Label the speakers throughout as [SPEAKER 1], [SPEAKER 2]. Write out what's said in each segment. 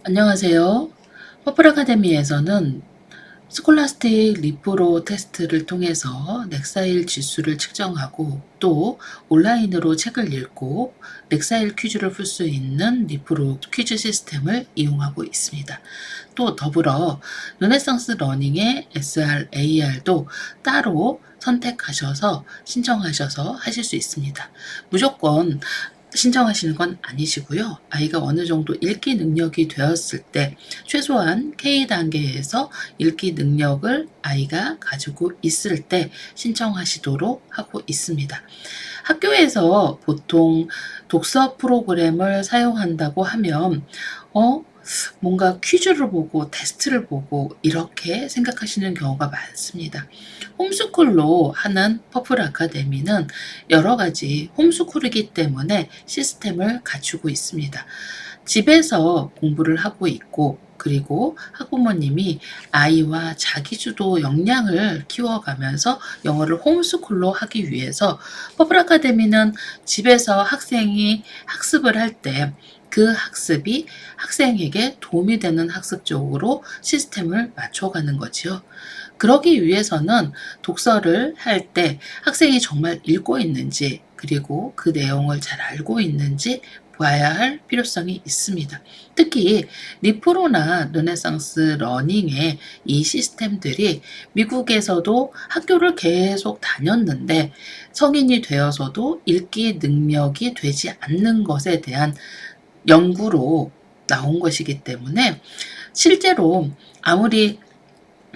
[SPEAKER 1] 안녕하세요. 퍼플 아카데미에서는 스콜라스틱 리프로 테스트를 통해서 렉사일 지수를 측정하고 또 온라인으로 책을 읽고 렉사일 퀴즈를 풀 수 있는 리프로 퀴즈 시스템을 이용하고 있습니다. 또 더불어 르네상스 러닝의 SR, AR도 따로 선택하셔서 신청하셔서 하실 수 있습니다. 무조건 신청하시는 건 아니시고요. 아이가 어느 정도 읽기 능력이 되었을 때 최소한 K단계에서 읽기 능력을 아이가 가지고 있을 때 신청하시도록 하고 있습니다. 학교에서 보통 독서 프로그램을 사용한다고 하면 뭔가 퀴즈를 보고 테스트를 보고 이렇게 생각하시는 경우가 많습니다. 홈스쿨로 하는 퍼플 아카데미는 여러 가지 홈스쿨이기 때문에 시스템을 갖추고 있습니다. 집에서 공부를 하고 있고 그리고 학부모님이 아이와 자기주도 역량을 키워가면서 영어를 홈스쿨로 하기 위해서 퍼플 아카데미는 집에서 학생이 학습을 할 때 그 학습이 학생에게 도움이 되는 학습 쪽으로 시스템을 맞춰가는 거지요. 그러기 위해서는 독서를 할 때 학생이 정말 읽고 있는지 그리고 그 내용을 잘 알고 있는지 봐야 할 필요성이 있습니다. 특히 리프로나 르네상스 러닝의 이 시스템들이 미국에서도 학교를 계속 다녔는데 성인이 되어서도 읽기 능력이 되지 않는 것에 대한 연구로 나온 것이기 때문에 실제로 아무리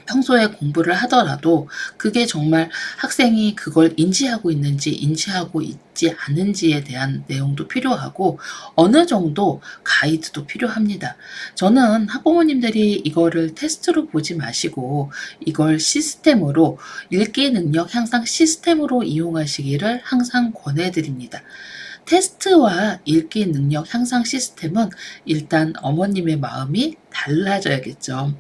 [SPEAKER 1] 평소에 공부를 하더라도 그게 정말 학생이 그걸 인지하고 있는지 인지하고 있지 않은지에 대한 내용도 필요하고 어느 정도 가이드도 필요합니다. 저는 학부모님들이 이거를 테스트로 보지 마시고 이걸 시스템으로 읽기 능력 향상 시스템으로 이용하시기를 항상 권해드립니다. 테스트와 읽기 능력 향상 시스템은 일단 어머님의 마음이 달라져야겠죠.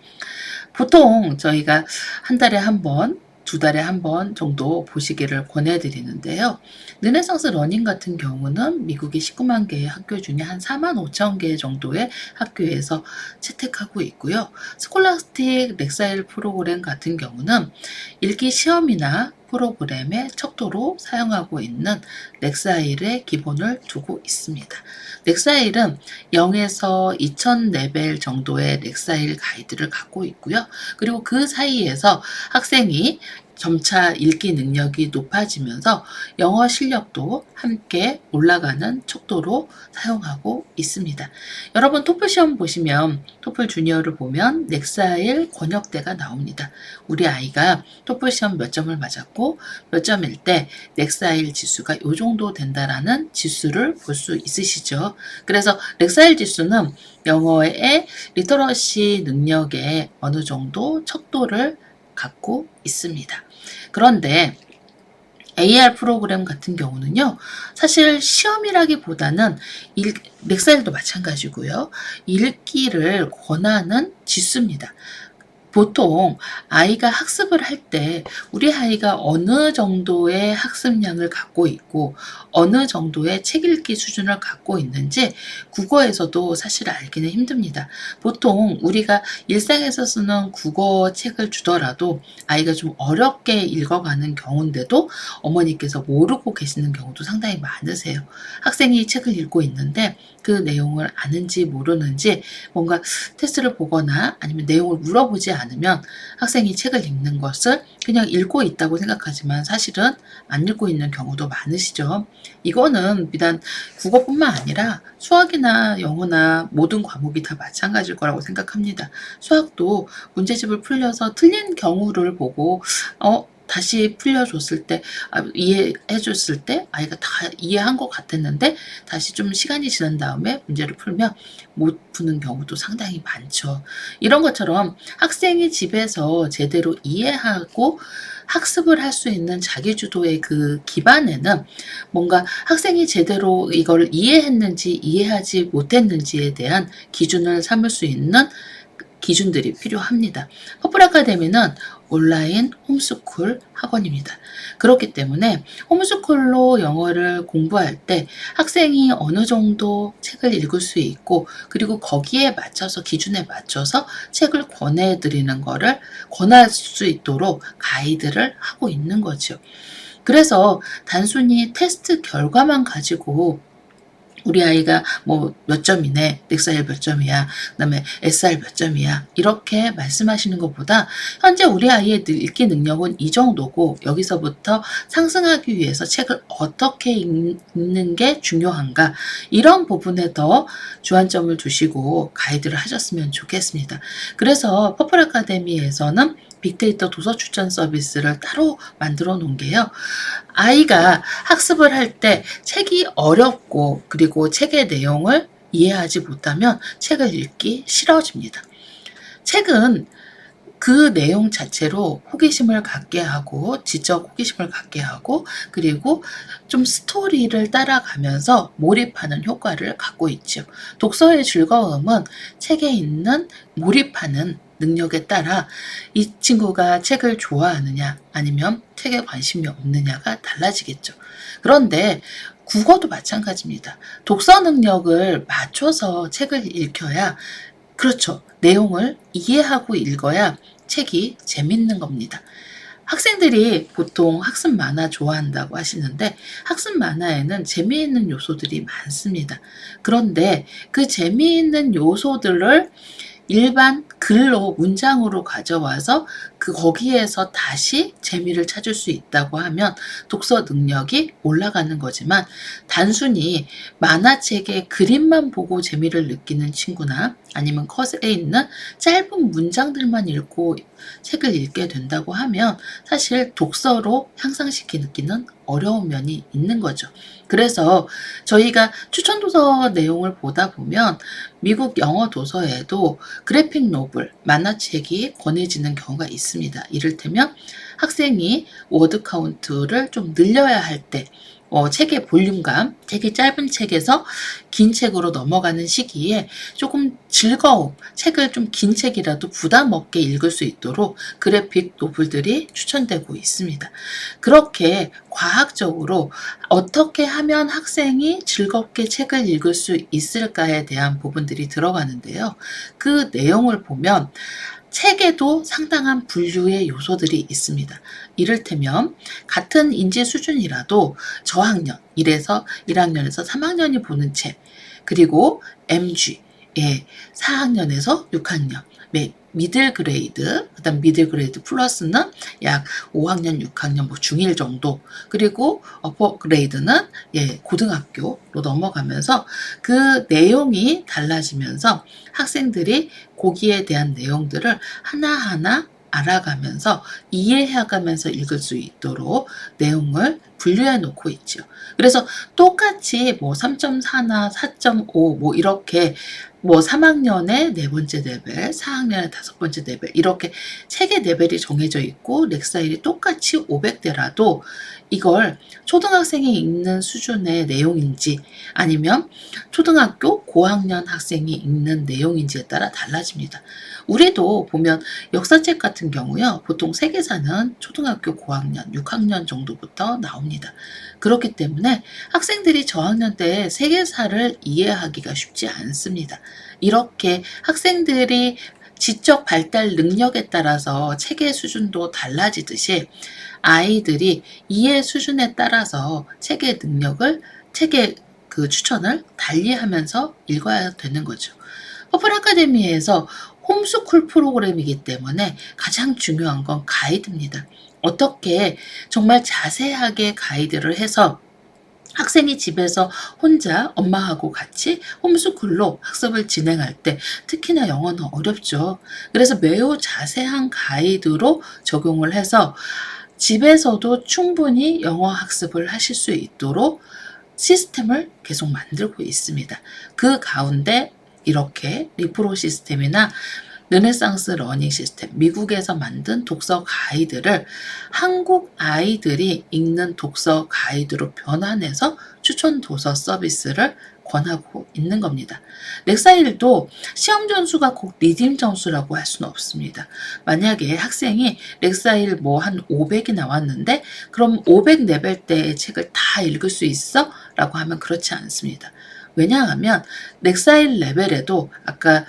[SPEAKER 1] 보통 저희가 한 달에 한 번, 두 달에 한 번 정도 보시기를 권해드리는데요. 르네상스 러닝 같은 경우는 미국의 19만 개의 학교 중에 한 4만 5천 개 정도의 학교에서 채택하고 있고요. 스콜라스틱 렉사일 프로그램 같은 경우는 읽기 시험이나 프로그램의 척도로 사용하고 있는 렉사일의 기본을 두고 있습니다. 렉사일은 0에서 2000 레벨 정도의 렉사일 가이드를 갖고 있고요. 그리고 그 사이에서 학생이 점차 읽기 능력이 높아지면서 영어 실력도 함께 올라가는 척도로 사용하고 있습니다. 여러분 토플 시험 보시면 토플 주니어를 보면 넥사일 권역대가 나옵니다. 우리 아이가 토플 시험 몇 점을 맞았고 몇 점일 때 넥사일 지수가 이 정도 된다라는 지수를 볼 수 있으시죠. 그래서 넥사일 지수는 영어의 리터러시 능력에 어느 정도 척도를 갖고 있습니다. 그런데 AR 프로그램 같은 경우는요, 사실 시험이라기보다는 넥사일도 마찬가지고요, 읽기를 권하는 지수입니다. 보통 아이가 학습을 할 때 우리 아이가 어느 정도의 학습량을 갖고 있고 어느 정도의 책 읽기 수준을 갖고 있는지 국어에서도 사실 알기는 힘듭니다. 보통 우리가 일상에서 쓰는 국어 책을 주더라도 아이가 좀 어렵게 읽어가는 경우인데도 어머니께서 모르고 계시는 경우도 상당히 많으세요. 학생이 책을 읽고 있는데 그 내용을 아는지 모르는지 뭔가 테스트를 보거나 아니면 내용을 물어보지 않으면 학생이 책을 읽는 것을 그냥 읽고 있다고 생각하지만 사실은 안 읽고 있는 경우도 많으시죠. 이거는 비단 국어뿐만 아니라 수학이나 영어나 모든 과목이 다 마찬가지일 거라고 생각합니다. 수학도 문제집을 풀려서 틀린 경우를 보고 다시 풀려줬을 때, 이해해줬을 때 아이가 다 이해한 것 같았는데 다시 좀 시간이 지난 다음에 문제를 풀면 못 푸는 경우도 상당히 많죠. 이런 것처럼 학생이 집에서 제대로 이해하고 학습을 할 수 있는 자기주도의 그 기반에는 뭔가 학생이 제대로 이걸 이해했는지 이해하지 못했는지에 대한 기준을 삼을 수 있는 기준들이 필요합니다. 퍼플 아카데미는 온라인 홈스쿨 학원입니다. 그렇기 때문에 홈스쿨로 영어를 공부할 때 학생이 어느 정도 책을 읽을 수 있고, 그리고 거기에 맞춰서, 기준에 맞춰서 책을 권해드리는 거를 권할 수 있도록 가이드를 하고 있는 거죠. 그래서 단순히 테스트 결과만 가지고 우리 아이가 뭐 몇 점이네, 넥사일 몇 점이야, 그다음에 SR 몇 점이야, 이렇게 말씀하시는 것보다 현재 우리 아이의 읽기 능력은 이 정도고 여기서부터 상승하기 위해서 책을 어떻게 읽는 게 중요한가, 이런 부분에 더 주안점을 두시고 가이드를 하셨으면 좋겠습니다. 그래서 퍼플 아카데미에서는 빅데이터 도서 추천 서비스를 따로 만들어 놓은 게요, 아이가 학습을 할 때 책이 어렵고 그리고 책의 내용을 이해하지 못하면 책을 읽기 싫어집니다. 책은 그 내용 자체로 호기심을 갖게 하고, 지적 호기심을 갖게 하고, 그리고 좀 스토리를 따라가면서 몰입하는 효과를 갖고 있죠. 독서의 즐거움은 책에 있는 몰입하는 능력에 따라 이 친구가 책을 좋아하느냐 아니면 책에 관심이 없느냐가 달라지겠죠. 그런데 국어도 마찬가지입니다. 독서 능력을 맞춰서 책을 읽혀야, 그렇죠, 내용을 이해하고 읽어야 책이 재밌는 겁니다. 학생들이 보통 학습 만화 좋아한다고 하시는데, 학습 만화에는 재미있는 요소들이 많습니다. 그런데 그 재미있는 요소들을 일반 글로, 문장으로 가져와서 거기에서 다시 재미를 찾을 수 있다고 하면 독서 능력이 올라가는 거지만, 단순히 만화책의 그림만 보고 재미를 느끼는 친구나 아니면 컷에 있는 짧은 문장들만 읽고 책을 읽게 된다고 하면 사실 독서로 향상시키기는 어려운 면이 있는 거죠. 그래서 저희가 추천 도서 내용을 보다 보면 미국 영어 도서에도 그래픽 노블, 만화책이 권해지는 경우가 있습니다. 이를테면 학생이 워드 카운트를 좀 늘려야 할 때, 책의 볼륨감, 책이 짧은 책에서 긴 책으로 넘어가는 시기에 조금 즐거움, 책을 좀 긴 책이라도 부담 없게 읽을 수 있도록 그래픽 노블들이 추천되고 있습니다. 그렇게 과학적으로 어떻게 하면 학생이 즐겁게 책을 읽을 수 있을까에 대한 부분들이 들어가는데요. 그 내용을 보면 책에도 상당한 분류의 요소들이 있습니다. 이를테면 같은 인지 수준이라도 저학년, 1학년에서 3학년이 보는 책, 그리고 MG, 4학년에서 6학년, 미들 그레이드, 그다음 미들 그레이드 플러스는 약 5학년, 6학년, 중1 정도, 그리고 어퍼 그레이드는 고등학교로 넘어가면서 그 내용이 달라지면서 학생들이 거기에 대한 내용들을 하나하나 알아가면서 이해해가면서 읽을 수 있도록 내용을 분류해 놓고 있죠. 그래서 똑같이 3.4나 4.5 이렇게 3학년의 4번째 레벨, 4학년의 5번째 레벨, 이렇게 책의 레벨이 정해져 있고 렉사일이 똑같이 500대라도 이걸 초등학생이 읽는 수준의 내용인지 아니면 초등학교 고학년 학생이 읽는 내용인지에 따라 달라집니다. 우리도 보면 역사책 같은 경우요, 보통 세계사는 초등학교 고학년, 6학년 정도부터 나옵니다. 그렇기 때문에 학생들이 저학년 때 세계사를 이해하기가 쉽지 않습니다. 이렇게 학생들이 지적 발달 능력에 따라서 책의 수준도 달라지듯이 아이들이 이해 수준에 따라서 책의 능력을, 책의 그 추천을 달리하면서 읽어야 되는 거죠. 퍼플 아카데미에서 홈스쿨 프로그램이기 때문에 가장 중요한 건 가이드입니다. 어떻게 정말 자세하게 가이드를 해서 학생이 집에서 혼자 엄마하고 같이 홈스쿨로 학습을 진행할 때, 특히나 영어는 어렵죠. 그래서 매우 자세한 가이드로 적용을 해서 집에서도 충분히 영어 학습을 하실 수 있도록 시스템을 계속 만들고 있습니다. 그 가운데 이렇게 리프로 시스템이나 르네상스 러닝 시스템, 미국에서 만든 독서 가이드를 한국 아이들이 읽는 독서 가이드로 변환해서 추천 도서 서비스를 권하고 있는 겁니다. 렉사일도 시험 점수가 꼭 리딩 점수라고 할 수는 없습니다. 만약에 학생이 렉사일 뭐 한 500이 나왔는데 그럼 500 레벨 때의 책을 다 읽을 수 있어? 라고 하면 그렇지 않습니다. 왜냐하면 렉사일 레벨에도 아까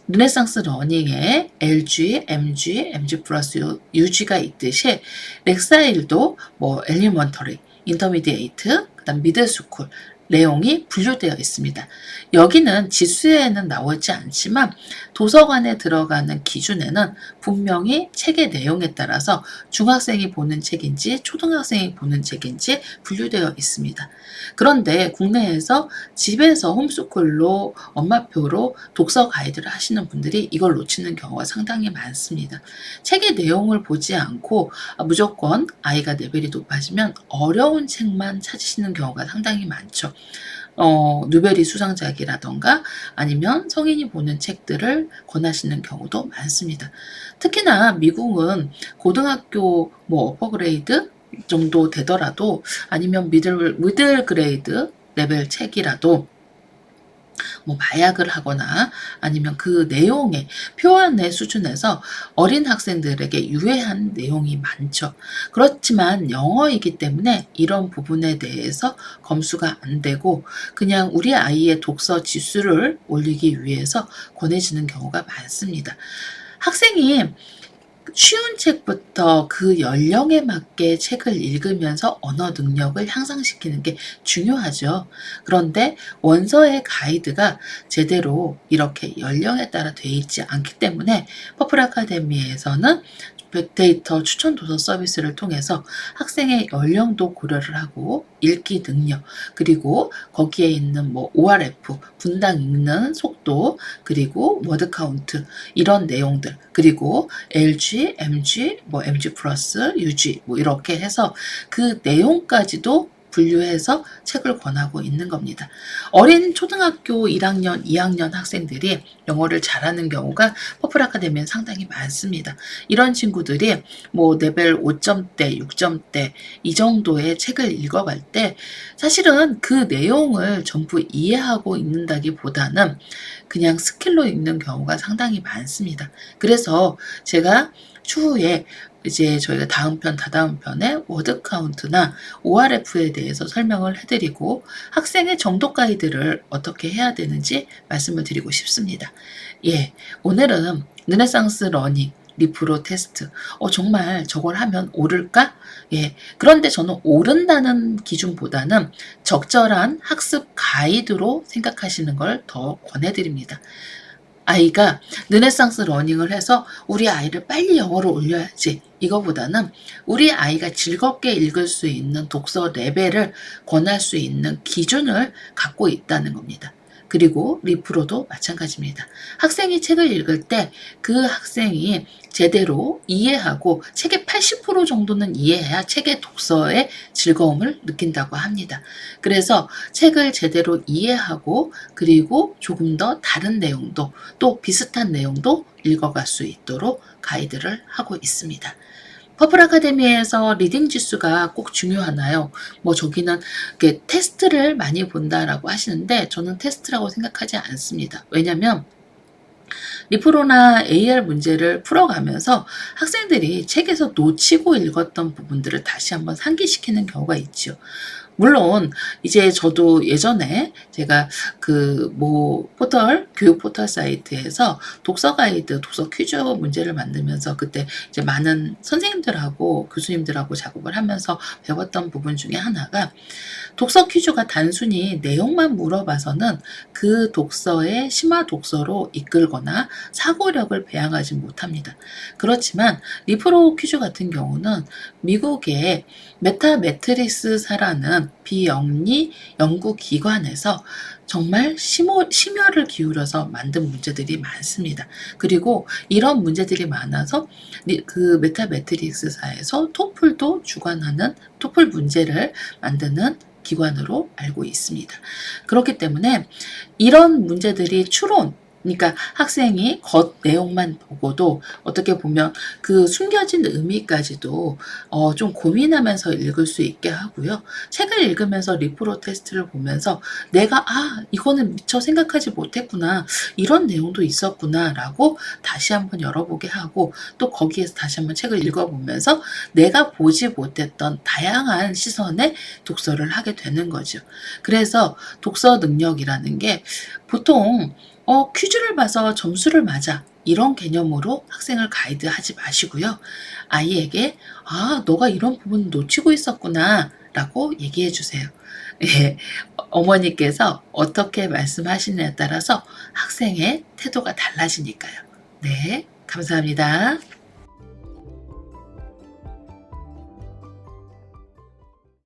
[SPEAKER 1] 르네상스 러닝에 LG, MG, MG 플러스 UG가 있듯이 렉사일도 뭐 엘리먼터리, 인터미디에이트, 그다음 미들스쿨 내용이 분류되어 있습니다. 여기는 지수에는 나오지 않지만 도서관에 들어가는 기준에는 분명히 책의 내용에 따라서 중학생이 보는 책인지 초등학생이 보는 책인지 분류되어 있습니다. 그런데 국내에서 집에서 홈스쿨로 엄마표로 독서 가이드를 하시는 분들이 이걸 놓치는 경우가 상당히 많습니다. 책의 내용을 보지 않고 무조건 아이가 레벨이 높아지면 어려운 책만 찾으시는 경우가 상당히 많죠. 누베리 수상작이라던가 아니면 성인이 보는 책들을 권하시는 경우도 많습니다. 특히나 미국은 고등학교 뭐 어퍼그레이드 정도 되더라도 아니면 미들 그레이드 레벨 책이라도 뭐 마약을 하거나 아니면 그 내용의 표현의 수준에서 어린 학생들에게 유해한 내용이 많죠. 그렇지만 영어이기 때문에 이런 부분에 대해서 검수가 안 되고 그냥 우리 아이의 독서 지수를 올리기 위해서 권해지는 경우가 많습니다. 학생이 쉬운 책부터 그 연령에 맞게 책을 읽으면서 언어 능력을 향상시키는 게 중요하죠. 그런데 원서의 가이드가 제대로 이렇게 연령에 따라 돼 있지 않기 때문에 퍼플 아카데미에서는 빅데이터 추천 도서 서비스를 통해서 학생의 연령도 고려를 하고 읽기 능력 그리고 거기에 있는 뭐 ORF 분당 읽는 속도 그리고 워드 카운트 이런 내용들 그리고 LG, MG, 뭐 MG 플러스, UG 뭐 이렇게 해서 그 내용까지도 분류해서 책을 권하고 있는 겁니다. 어린 초등학교 1학년, 2학년 학생들이 영어를 잘하는 경우가 퍼플 아카데미엔 상당히 많습니다. 이런 친구들이 뭐 레벨 5점대, 6점대 이 정도의 책을 읽어갈 때 사실은 그 내용을 전부 이해하고 읽는다기보다는 그냥 스킬로 읽는 경우가 상당히 많습니다. 그래서 제가 추후에 이제 저희가 다음 편, 다다음 편에 워드 카운트나 ORF에 대해서 설명을 해드리고 학생의 정독 가이드를 어떻게 해야 되는지 말씀을 드리고 싶습니다. 예, 오늘은 르네상스 러닝 리프로 테스트. 정말 저걸 하면 오를까? 예. 그런데 저는 오른다는 기준보다는 적절한 학습 가이드로 생각하시는 걸 더 권해드립니다. 아이가 르네상스 러닝을 해서 우리 아이를 빨리 영어를 올려야지. 이거보다는 우리 아이가 즐겁게 읽을 수 있는 독서 레벨을 권할 수 있는 기준을 갖고 있다는 겁니다. 그리고 리프로도 마찬가지입니다. 학생이 책을 읽을 때 그 학생이 제대로 이해하고 책의 80% 정도는 이해해야 책의 독서의 즐거움을 느낀다고 합니다. 그래서 책을 제대로 이해하고 그리고 조금 더 다른 내용도 또 비슷한 내용도 읽어갈 수 있도록 가이드를 하고 있습니다. 퍼플 아카데미에서 리딩 지수가 꼭 중요하나요? 뭐 저기는 테스트를 많이 본다라고 하시는데 저는 테스트라고 생각하지 않습니다. 왜냐면 리프로나 AR 문제를 풀어가면서 학생들이 책에서 놓치고 읽었던 부분들을 다시 한번 상기시키는 경우가 있죠. 물론 이제 저도 예전에 제가 교육 포털 사이트에서 독서 가이드, 독서 퀴즈 문제를 만들면서 그때 이제 많은 선생님들하고 교수님들하고 작업을 하면서 배웠던 부분 중에 하나가 독서 퀴즈가 단순히 내용만 물어봐서는 그 독서의 심화 독서로 이끌거나 사고력을 배양하지 못합니다. 그렇지만 리프로 퀴즈 같은 경우는 미국의 메타매트릭스사라는 비영리 연구기관에서 정말 심혈을 기울여서 만든 문제들이 많습니다. 그리고 이런 문제들이 많아서 그 메타매트릭스사에서 토플도 주관하는 토플 문제를 만드는 기관으로 알고 있습니다. 그렇기 때문에 이런 문제들이 추론 그러니까 학생이 겉 내용만 보고도 어떻게 보면 그 숨겨진 의미까지도 좀 고민하면서 읽을 수 있게 하고요. 책을 읽으면서 리프로 테스트를 보면서 내가 '아 이거는 미처 생각하지 못했구나. 이런 내용도 있었구나.'라고 다시 한번 열어보게 하고 또 거기에서 다시 한번 책을 읽어보면서 내가 보지 못했던 다양한 시선의 독서를 하게 되는 거죠. 그래서 독서 능력이라는 게 보통 퀴즈를 봐서 점수를 맞아. 이런 개념으로 학생을 가이드하지 마시고요. 아이에게 "아 너가 이런 부분 놓치고 있었구나." 라고 얘기해 주세요. 예. 어머니께서 어떻게 말씀하시느냐에 따라서 학생의 태도가 달라지니까요. 네. 감사합니다.